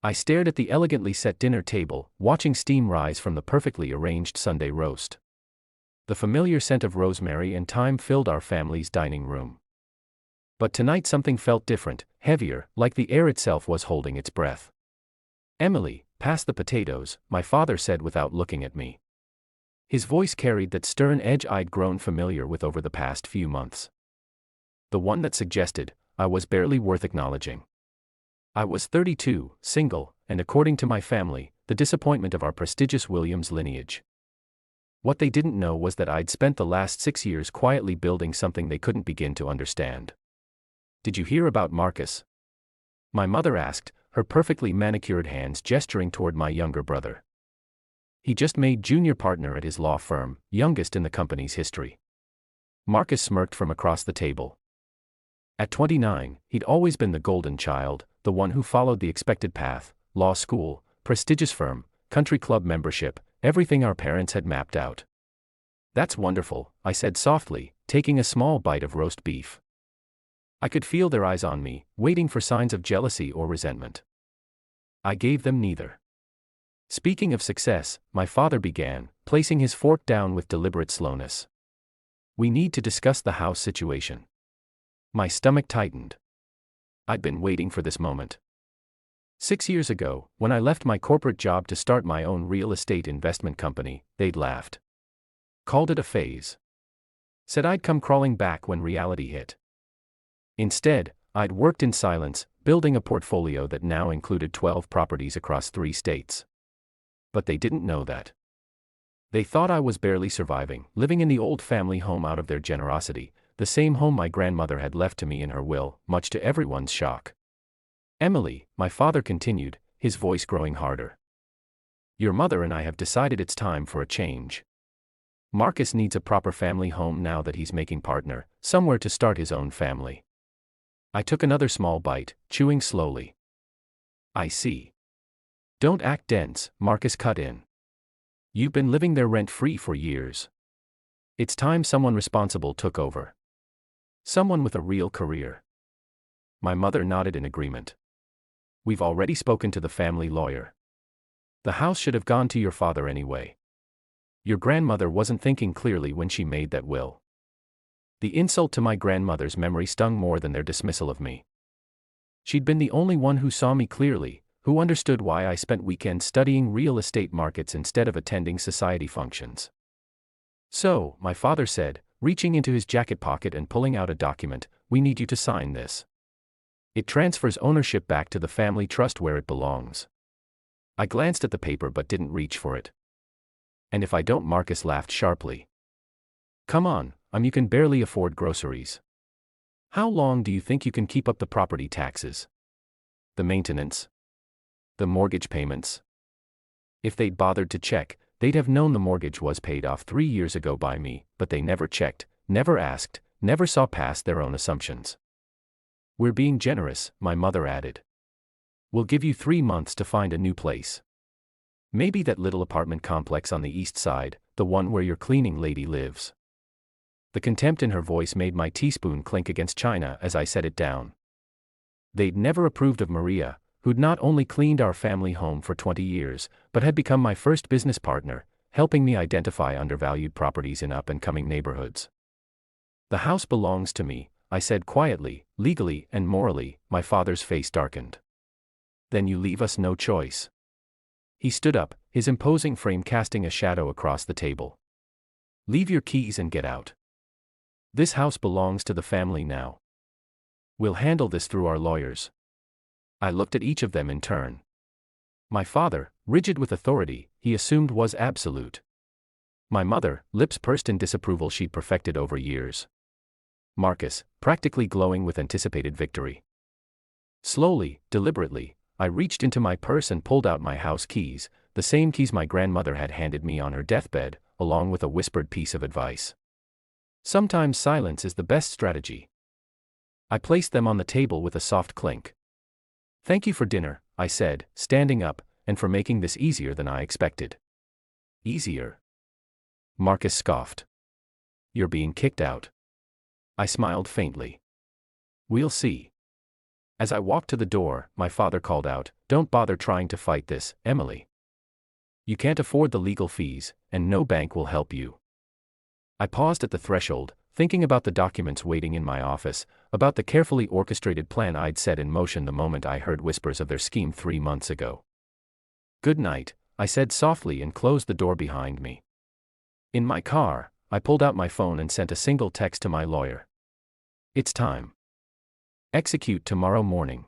I stared at the elegantly set dinner table, watching steam rise from the perfectly arranged Sunday roast. The familiar scent of rosemary and thyme filled our family's dining room. But tonight something felt different, heavier, like the air itself was holding its breath. "Emily, pass the potatoes," my father said without looking at me. His voice carried that stern edge I'd grown familiar with over the past few months. The one that suggested I was barely worth acknowledging. I was 32, single, and according to my family, the disappointment of our prestigious Williams lineage. What they didn't know was that I'd spent the last 6 years quietly building something they couldn't begin to understand. "Did you hear about Marcus?" my mother asked, her perfectly manicured hands gesturing toward my younger brother. "He just made junior partner at his law firm, youngest in the company's history." Marcus smirked from across the table. At 29, he'd always been the golden child, the one who followed the expected path: law school, prestigious firm, country club membership, everything our parents had mapped out. "That's wonderful," I said softly, taking a small bite of roast beef. I could feel their eyes on me, waiting for signs of jealousy or resentment. I gave them neither. "Speaking of success," my father began, placing his fork down with deliberate slowness. "We need to discuss the house situation." My stomach tightened. I'd been waiting for this moment. 6 years ago, when I left my corporate job to start my own real estate investment company, they'd laughed. Called it a phase. Said I'd come crawling back when reality hit. Instead, I'd worked in silence, building a portfolio that now included 12 properties across 3 states. But they didn't know that. They thought I was barely surviving, living in the old family home out of their generosity, the same home my grandmother had left to me in her will, much to everyone's shock. "Emily," my father continued, his voice growing harder. "Your mother and I have decided it's time for a change. Marcus needs a proper family home now that he's making partner, somewhere to start his own family." I took another small bite, chewing slowly. "I see. Don't act dense," Marcus cut in. "You've been living there rent-free for years. It's time someone responsible took over. Someone with a real career." My mother nodded in agreement. "We've already spoken to the family lawyer. The house should have gone to your father anyway. Your grandmother wasn't thinking clearly when she made that will." The insult to my grandmother's memory stung more than their dismissal of me. She'd been the only one who saw me clearly, who understood why I spent weekends studying real estate markets instead of attending society functions. "So," my father said, reaching into his jacket pocket and pulling out a document, "we need you to sign this. It transfers ownership back to the family trust where it belongs." I glanced at the paper but didn't reach for it. "And if I don't?" Marcus laughed sharply. "Come on, you can barely afford groceries. How long do you think you can keep up the property taxes? The maintenance? The mortgage payments?" If they'd bothered to check, they'd have known the mortgage was paid off 3 years ago by me, but they never checked, never asked, never saw past their own assumptions. "We're being generous," my mother added. "We'll give you 3 months to find a new place. Maybe that little apartment complex on the east side, the one where your cleaning lady lives." The contempt in her voice made my teaspoon clink against china as I set it down. They'd never approved of Maria, who'd not only cleaned our family home for 20 years, but had become my first business partner, helping me identify undervalued properties in up-and-coming neighborhoods. "The house belongs to me," I said quietly, "legally and morally." My father's face darkened. "Then you leave us no choice." He stood up, his imposing frame casting a shadow across the table. "Leave your keys and get out. This house belongs to the family now. We'll handle this through our lawyers." I looked at each of them in turn. My father, rigid with authority, he assumed was absolute. My mother, lips pursed in disapproval she'd perfected over years. Marcus, practically glowing with anticipated victory. Slowly, deliberately, I reached into my purse and pulled out my house keys, the same keys my grandmother had handed me on her deathbed, along with a whispered piece of advice. Sometimes silence is the best strategy. I placed them on the table with a soft clink. "Thank you for dinner," I said, standing up, "and for making this easier than I expected." "Easier?" Marcus scoffed. "You're being kicked out." I smiled faintly. "We'll see." As I walked to the door, my father called out, "Don't bother trying to fight this, Emily. You can't afford the legal fees, and no bank will help you." I paused at the threshold, thinking about the documents waiting in my office, about the carefully orchestrated plan I'd set in motion the moment I heard whispers of their scheme 3 months ago. "Good night," I said softly and closed the door behind me. In my car, I pulled out my phone and sent a single text to my lawyer. "It's time. Execute tomorrow morning."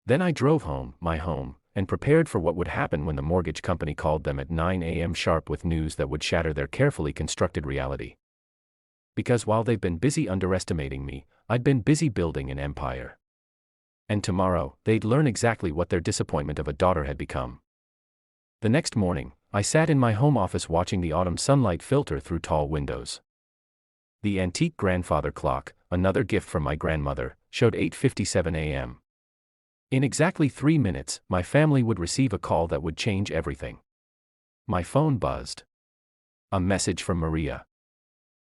Then I drove home, my home, and prepared for what would happen when the mortgage company called them at 9 a.m. sharp with news that would shatter their carefully constructed reality. Because while they've been busy underestimating me, I'd been busy building an empire. And tomorrow, they'd learn exactly what their disappointment of a daughter had become. The next morning, I sat in my home office watching the autumn sunlight filter through tall windows. The antique grandfather clock, another gift from my grandmother, showed 8:57 a.m. In exactly 3 minutes, my family would receive a call that would change everything. My phone buzzed. A message from Maria.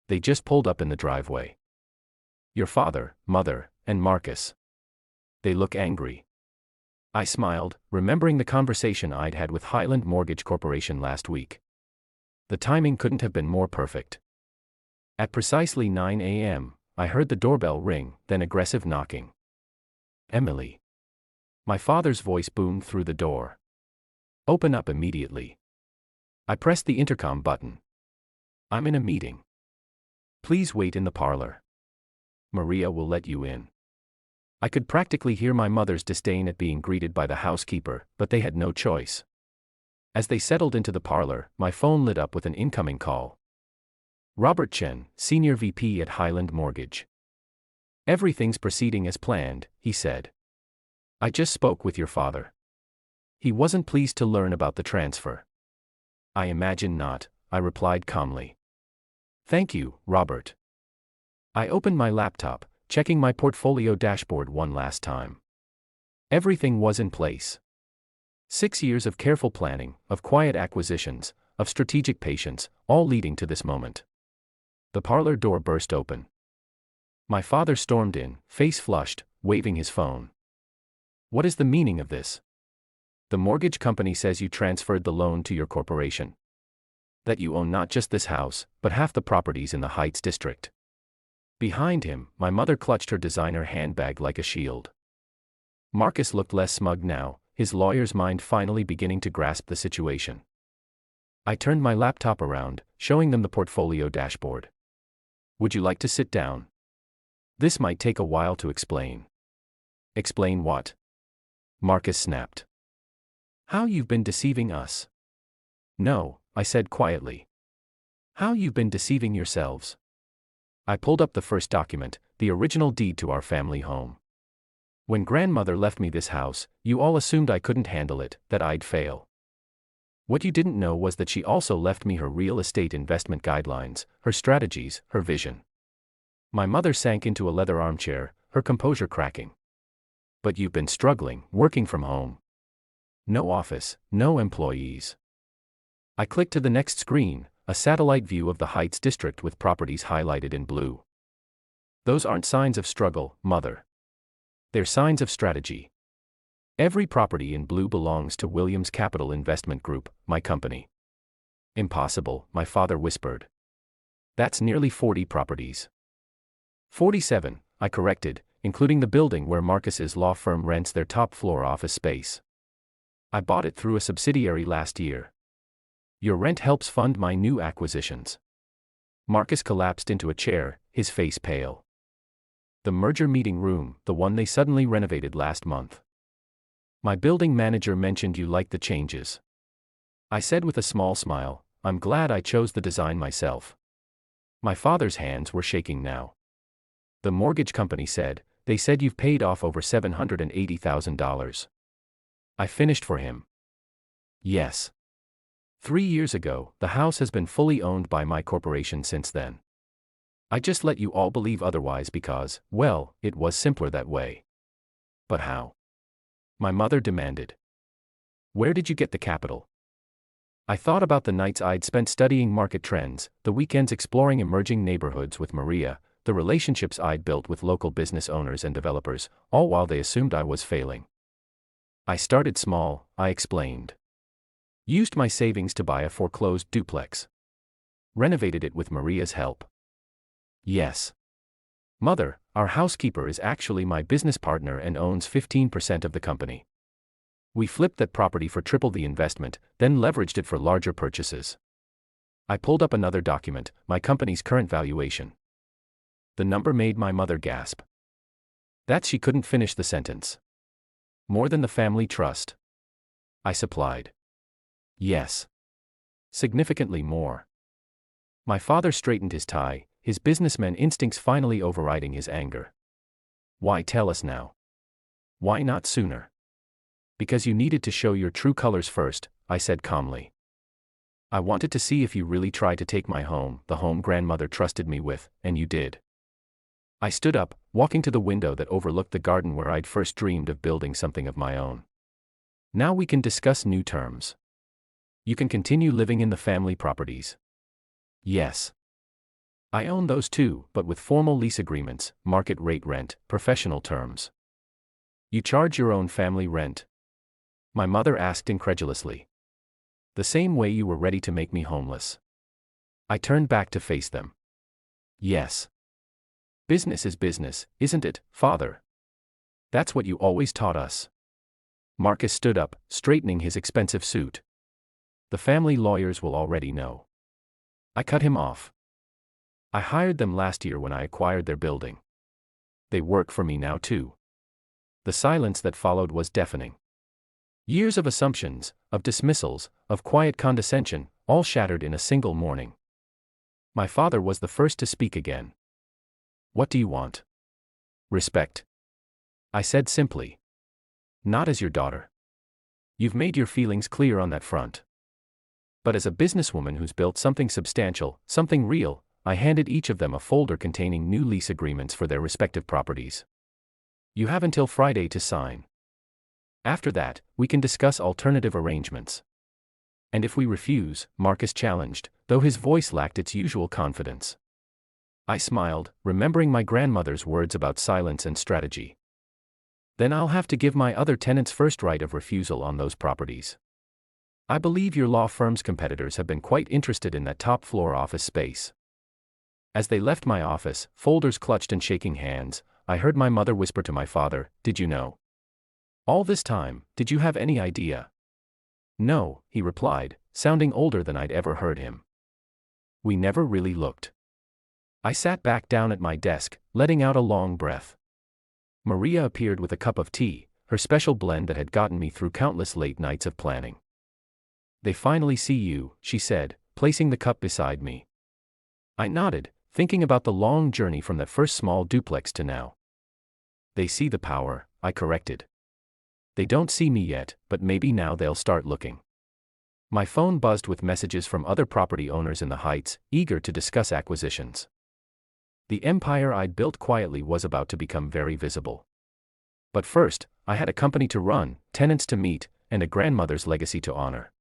They just pulled up in the driveway. "Your father, mother, and Marcus. They look angry." I smiled, remembering the conversation I'd had with Highland Mortgage Corporation last week. The timing couldn't have been more perfect. At precisely 9 a.m., I heard the doorbell ring, then aggressive knocking. "Emily." My father's voice boomed through the door. "Open up immediately." I pressed the intercom button. "I'm in a meeting. Please wait in the parlor. Maria will let you in." I could practically hear my mother's disdain at being greeted by the housekeeper, but they had no choice. As they settled into the parlor, my phone lit up with an incoming call. "Robert Chen, Senior VP at Highland Mortgage. Everything's proceeding as planned," he said. "I just spoke with your father. He wasn't pleased to learn about the transfer." "I imagine not," I replied calmly. "Thank you, Robert." I opened my laptop, checking my portfolio dashboard one last time. Everything was in place. 6 years of careful planning, of quiet acquisitions, of strategic patience, all leading to this moment. The parlor door burst open. My father stormed in, face flushed, waving his phone. "What is the meaning of this? The mortgage company says you transferred the loan to your corporation. That you own not just this house, but half the properties in the Heights district." Behind him, my mother clutched her designer handbag like a shield. Marcus looked less smug now, his lawyer's mind finally beginning to grasp the situation. I turned my laptop around, showing them the portfolio dashboard. "Would you like to sit down? This might take a while to explain." "Explain what?" Marcus snapped. "How you've been deceiving us." "No," I said quietly. "How you've been deceiving yourselves." I pulled up the first document, the original deed to our family home. "When grandmother left me this house, you all assumed I couldn't handle it, that I'd fail. What you didn't know was that she also left me her real estate investment guidelines, her strategies, her vision." My mother sank into a leather armchair, her composure cracking. "But you've been struggling, working from home. No office, no employees." I clicked to the next screen, a satellite view of the Heights district with properties highlighted in blue. "Those aren't signs of struggle, Mother. They're signs of strategy. Every property in blue belongs to Williams Capital Investment Group, my company." "Impossible," my father whispered. "That's nearly 40 properties." 47, I corrected, including the building where Marcus's law firm rents their top-floor office space. "I bought it through a subsidiary last year. Your rent helps fund my new acquisitions." Marcus collapsed into a chair, his face pale. "The merger meeting room, the one they suddenly renovated last month. My building manager mentioned you liked the changes." I said with a small smile, "I'm glad I chose the design myself." My father's hands were shaking now. "The mortgage company said, they said you've paid off over $780,000. I finished for him." "Yes. 3 years ago, the house has been fully owned by my corporation since then. I just let you all believe otherwise because, well, it was simpler that way." "But how?" my mother demanded. "Where did you get the capital?" I thought about the nights I'd spent studying market trends, the weekends exploring emerging neighborhoods with Maria, the relationships I'd built with local business owners and developers, all while they assumed I was failing. I started small, I explained. Used my savings to buy a foreclosed duplex. Renovated it with Maria's help. Yes. Mother, our housekeeper is actually my business partner and owns 15% of the company. We flipped that property for triple the investment, then leveraged it for larger purchases. I pulled up another document, my company's current valuation. The number made my mother gasp. That she couldn't finish the sentence. More than the family trust. I supplied. Yes. Significantly more. My father straightened his tie, his businessman instincts finally overriding his anger. Why tell us now? Why not sooner? Because you needed to show your true colors first, I said calmly. I wanted to see if you really tried to take my home, the home grandmother trusted me with, and you did. I stood up, walking to the window that overlooked the garden where I'd first dreamed of building something of my own. Now we can discuss new terms. You can continue living in the family properties. Yes. I own those too, but with formal lease agreements, market rate rent, professional terms. You charge your own family rent? My mother asked incredulously. The same way you were ready to make me homeless. I turned back to face them. Yes. Business is business, isn't it, Father? That's what you always taught us. Marcus stood up, straightening his expensive suit. The family lawyers will already know. I cut him off. I hired them last year when I acquired their building. They work for me now too. The silence that followed was deafening. Years of assumptions, of dismissals, of quiet condescension, all shattered in a single morning. My father was the first to speak again. What do you want? Respect. I said simply. Not as your daughter. You've made your feelings clear on that front. But as a businesswoman who's built something substantial, something real, I handed each of them a folder containing new lease agreements for their respective properties. You have until Friday to sign. After that, we can discuss alternative arrangements. And if we refuse, Marcus challenged, though his voice lacked its usual confidence. I smiled, remembering my grandmother's words about silence and strategy. Then I'll have to give my other tenants first right of refusal on those properties. I believe your law firm's competitors have been quite interested in that top floor office space. As they left my office, folders clutched and shaking hands, I heard my mother whisper to my father, "Did you know? All this time, did you have any idea?" "No," he replied, sounding older than I'd ever heard him. "We never really looked." I sat back down at my desk, letting out a long breath. Maria appeared with a cup of tea, her special blend that had gotten me through countless late nights of planning. "They finally see you," she said, placing the cup beside me. I nodded, thinking about the long journey from that first small duplex to now. "They see the power," I corrected. "They don't see me yet, but maybe now they'll start looking." My phone buzzed with messages from other property owners in the Heights, eager to discuss acquisitions. The empire I'd built quietly was about to become very visible. But first, I had a company to run, tenants to meet, and a grandmother's legacy to honor.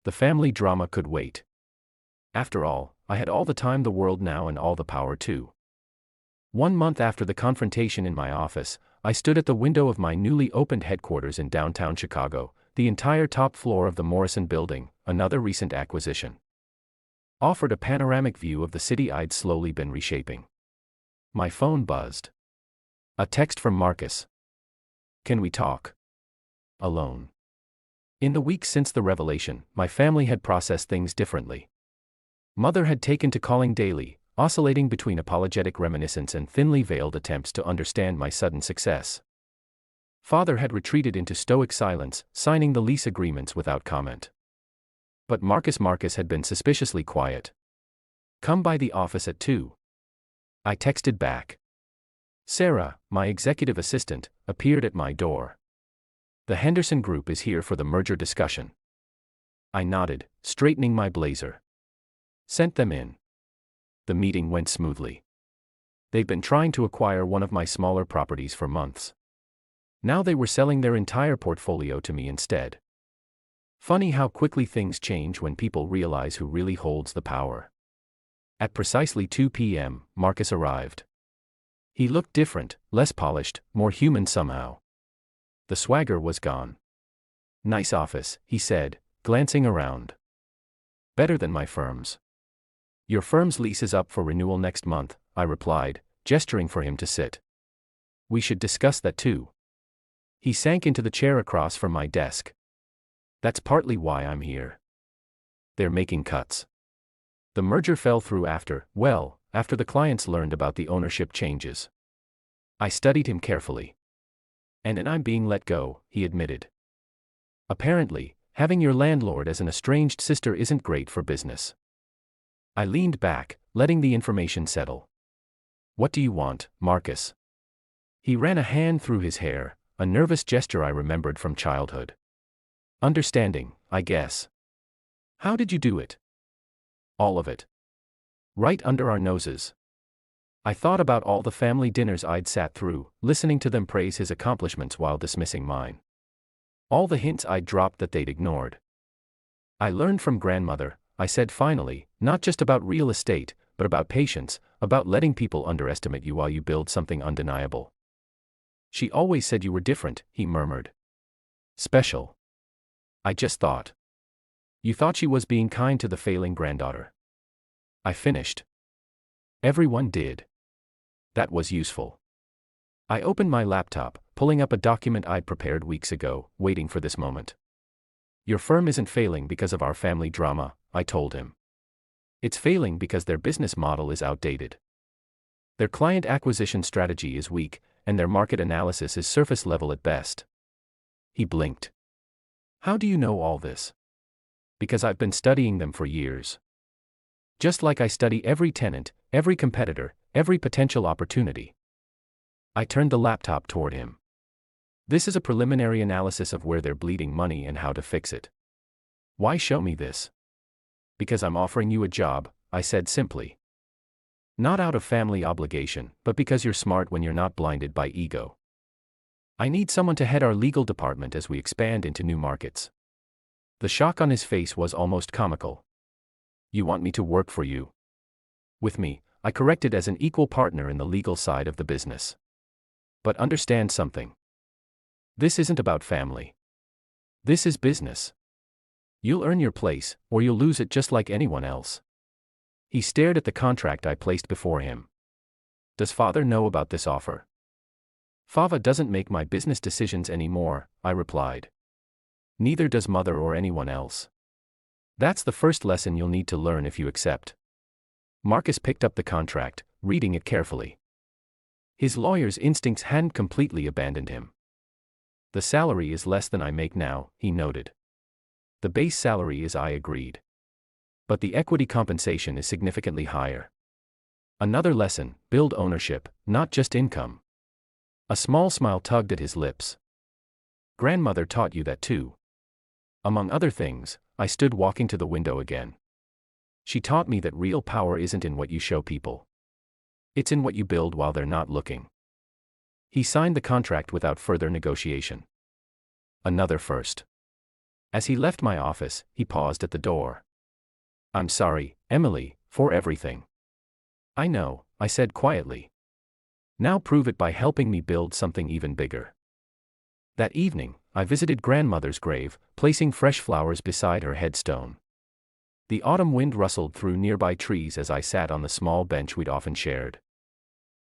The family drama could wait. After all, I had all the time the world now and all the power too. 1 month after the confrontation in my office, I stood at the window of my newly opened headquarters in downtown Chicago, the entire top floor of the Morrison Building, another recent acquisition. Offered a panoramic view of the city I'd slowly been reshaping. My phone buzzed. A text from Marcus. "Can we talk?" Alone. In the weeks since the revelation, my family had processed things differently. Mother had taken to calling daily, oscillating between apologetic reminiscence and thinly veiled attempts to understand my sudden success. Father had retreated into stoic silence, signing the lease agreements without comment. But Marcus had been suspiciously quiet. "Come by the office at 2. I texted back. Sarah, my executive assistant, appeared at my door. "The Henderson Group is here for the merger discussion." I nodded, straightening my blazer. Sent them in. The meeting went smoothly. They'd been trying to acquire one of my smaller properties for months. Now they were selling their entire portfolio to me instead. Funny how quickly things change when people realize who really holds the power. At precisely 2 p.m., Marcus arrived. He looked different, less polished, more human somehow. The swagger was gone. "Nice office," he said, glancing around. "Better than my firm's." "Your firm's lease is up for renewal next month," I replied, gesturing for him to sit. "We should discuss that too." He sank into the chair across from my desk. "That's partly why I'm here. They're making cuts. The merger fell through after the clients learned about the ownership changes." I studied him carefully. "And I'm being let go," he admitted. "Apparently, having your landlord as an estranged sister isn't great for business." I leaned back, letting the information settle. "What do you want, Marcus?" He ran a hand through his hair, a nervous gesture I remembered from childhood. "Understanding, I guess." "How did you do it?" "All of it. Right under our noses." I thought about all the family dinners I'd sat through, listening to them praise his accomplishments while dismissing mine. All the hints I'd dropped that they'd ignored. "I learned from grandmother," I said finally, "not just about real estate, but about patience, about letting people underestimate you while you build something undeniable." "She always said you were different," he murmured. "Special." I just thought. "You thought she was being kind to the failing granddaughter." I finished. "Everyone did." That was useful. I opened my laptop, pulling up a document I'd prepared weeks ago, waiting for this moment. "Your firm isn't failing because of our family drama," I told him. "It's failing because their business model is outdated. Their client acquisition strategy is weak, and their market analysis is surface level at best." He blinked. "How do you know all this?" "Because I've been studying them for years. Just like I study every tenant, every competitor, every potential opportunity." I turned the laptop toward him. "This is a preliminary analysis of where they're bleeding money and how to fix it." "Why show me this?" "Because I'm offering you a job," I said simply. "Not out of family obligation, but because you're smart when you're not blinded by ego. I need someone to head our legal department as we expand into new markets." The shock on his face was almost comical. "You want me to work for you?" "With me," I corrected, "as an equal partner in the legal side of the business. But understand something. This isn't about family. This is business. You'll earn your place, or you'll lose it just like anyone else." He stared at the contract I placed before him. "Does father know about this offer?" "Fava doesn't make my business decisions anymore," I replied. "Neither does mother or anyone else. That's the first lesson you'll need to learn if you accept." Marcus picked up the contract, reading it carefully. His lawyer's instincts hadn't completely abandoned him. "The salary is less than I make now," he noted. "The base salary is," I agreed. "But the equity compensation is significantly higher." Another lesson: build ownership, not just income. A small smile tugged at his lips. "Grandmother taught you that too." Among other things, I stood walking to the window again. "She taught me that real power isn't in what you show people. It's in what you build while they're not looking." He signed the contract without further negotiation. Another first. As he left my office, he paused at the door. "I'm sorry, Emily, for everything." "I know," I said quietly. "Now prove it by helping me build something even bigger." That evening, I visited grandmother's grave, placing fresh flowers beside her headstone. The autumn wind rustled through nearby trees as I sat on the small bench we'd often shared.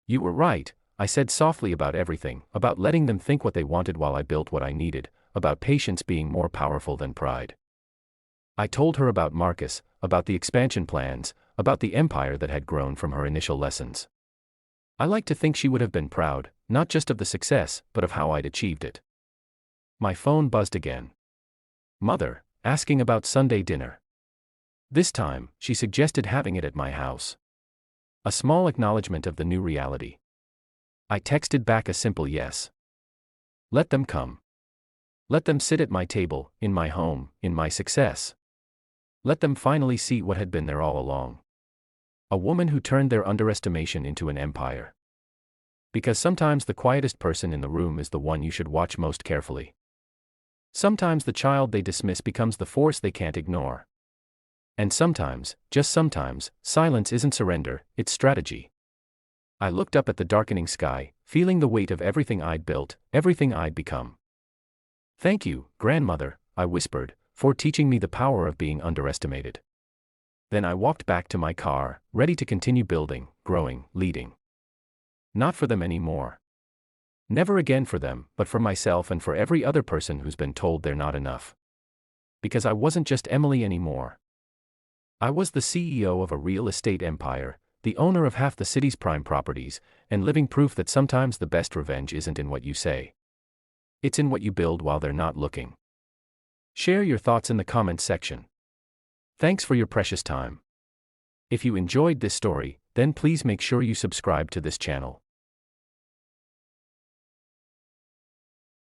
"You were right," I said softly, "about everything, about letting them think what they wanted while I built what I needed, about patience being more powerful than pride." I told her about Marcus, about the expansion plans, about the empire that had grown from her initial lessons. I like to think she would have been proud, not just of the success, but of how I'd achieved it. My phone buzzed again. Mother, asking about Sunday dinner. This time, she suggested having it at my house. A small acknowledgement of the new reality. I texted back a simple yes. Let them come. Let them sit at my table, in my home, in my success. Let them finally see what had been there all along. A woman who turned their underestimation into an empire. Because sometimes the quietest person in the room is the one you should watch most carefully. Sometimes the child they dismiss becomes the force they can't ignore. And sometimes, just sometimes, silence isn't surrender, it's strategy. I looked up at the darkening sky, feeling the weight of everything I'd built, everything I'd become. "Thank you, grandmother," I whispered, "for teaching me the power of being underestimated." Then I walked back to my car, ready to continue building, growing, leading. Not for them anymore. Never again for them, but for myself and for every other person who's been told they're not enough. Because I wasn't just Emily anymore. I was the CEO of a real estate empire, the owner of half the city's prime properties, and living proof that sometimes the best revenge isn't in what you say. It's in what you build while they're not looking. Share your thoughts in the comments section. Thanks for your precious time. If you enjoyed this story, then please make sure you subscribe to this channel.